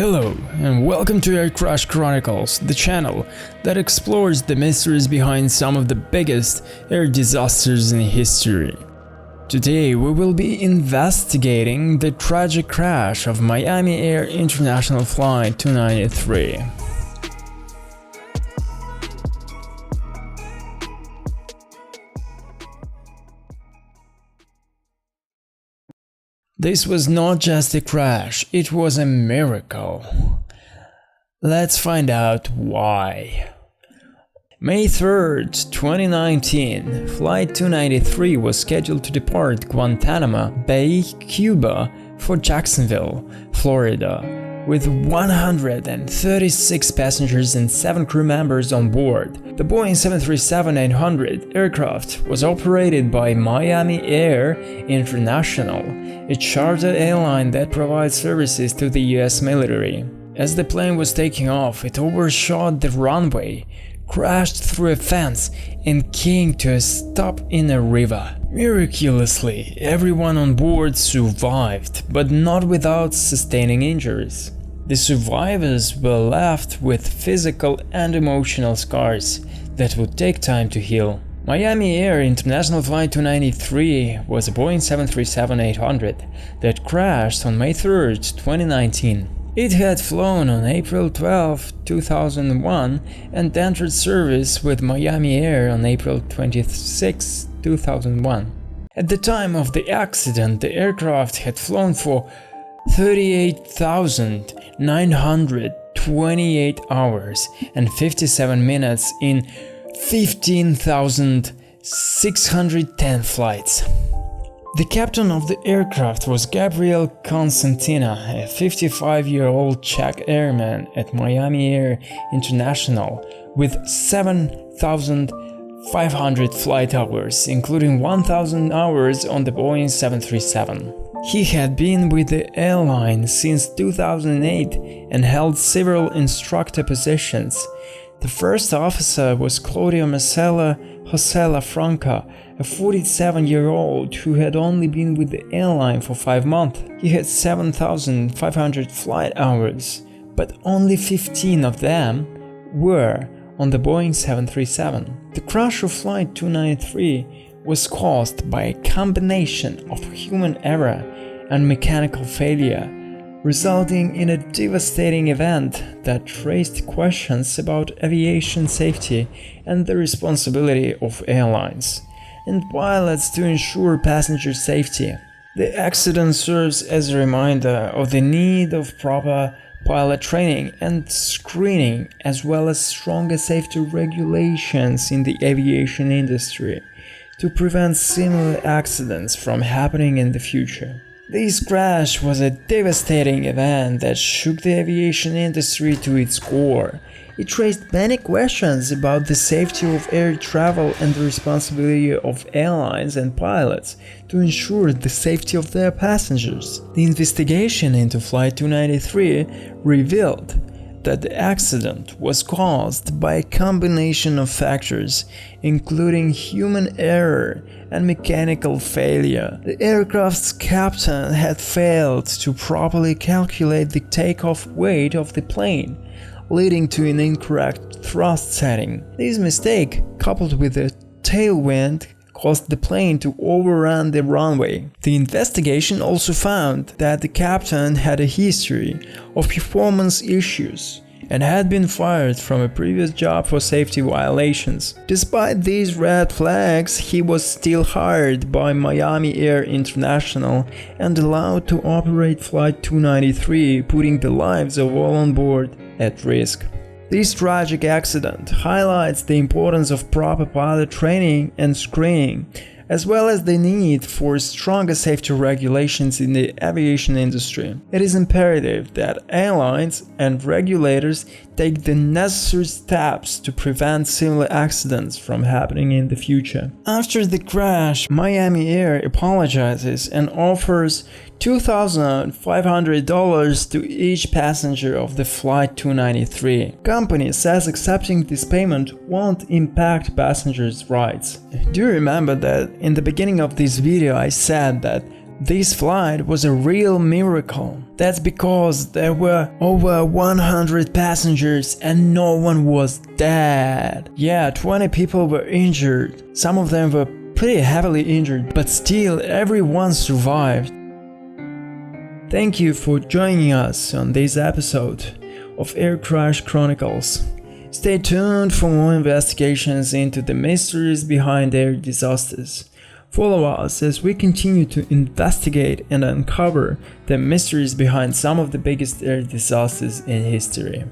Hello and welcome to Air Crash Chronicles, the channel that explores the mysteries behind some of the biggest air disasters in history. Today we will be investigating the tragic crash of Miami Air International Flight 293. This was not just a crash, it was a miracle. Let's find out why. May 3rd, 2019, Flight 293 was scheduled to depart Guantanamo Bay, Cuba for Jacksonville, Florida, with 136 passengers and 7 crew members on board. The Boeing 737-800 aircraft was operated by Miami Air International, a charter airline that provides services to the US military. As the plane was taking off, it overshot the runway, crashed through a fence, and came to a stop in a river. Miraculously, everyone on board survived, but not without sustaining injuries. The survivors were left with physical and emotional scars that would take time to heal. Miami Air International Flight 293 was a Boeing 737-800 that crashed on May 3, 2019. It had flown on April 12, 2001 and entered service with Miami Air on April 26, 2001. At the time of the accident, the aircraft had flown for 38,928 hours and 57 minutes in 15,610 flights. The captain of the aircraft was Gabriel Constantina, a 55-year-old Czech airman at Miami Air International with 7,500 flight hours, including 1,000 hours on the Boeing 737. He had been with the airline since 2008 and held several instructor positions. The first officer was Claudio Marcelo José Franca, a 47-year-old who had only been with the airline for 5 months. He had 7,500 flight hours, but only 15 of them were on the Boeing 737. The crash of Flight 293 was caused by a combination of human error and mechanical failure, resulting in a devastating event that raised questions about aviation safety and the responsibility of airlines and pilots to ensure passenger safety. The accident serves as a reminder of the need of proper pilot training and screening, as well as stronger safety regulations in the aviation industry to prevent similar accidents from happening in the future. This crash was a devastating event that shook the aviation industry to its core. It raised many questions about the safety of air travel and the responsibility of airlines and pilots to ensure the safety of their passengers. The investigation into Flight 293 revealed that the accident was caused by a combination of factors, including human error and mechanical failure. The aircraft's captain had failed to properly calculate the takeoff weight of the plane, leading to an incorrect thrust setting. This mistake, coupled with a tailwind, caused the plane to overrun the runway. The investigation also found that the captain had a history of performance issues and had been fired from a previous job for safety violations. Despite these red flags, he was still hired by Miami Air International and allowed to operate Flight 293, putting the lives of all on board at risk. This tragic accident highlights the importance of proper pilot training and screening, as well as the need for stronger safety regulations in the aviation industry. It is imperative that airlines and regulators take the necessary steps to prevent similar accidents from happening in the future. After the crash, Miami Air apologizes and offers $2,500 to each passenger of the Flight 293. Company says accepting this payment won't impact passengers' rights. Do you remember that in the beginning of this video I said that This flight was a real miracle. That's because there were over 100 passengers and no one was dead. Yeah, 20 people were injured. Some of them were pretty heavily injured, but still everyone survived. Thank you for joining us on this episode of Air Crash Chronicles. Stay tuned for more investigations into the mysteries behind air disasters. Follow us as we continue to investigate and uncover the mysteries behind some of the biggest air disasters in history.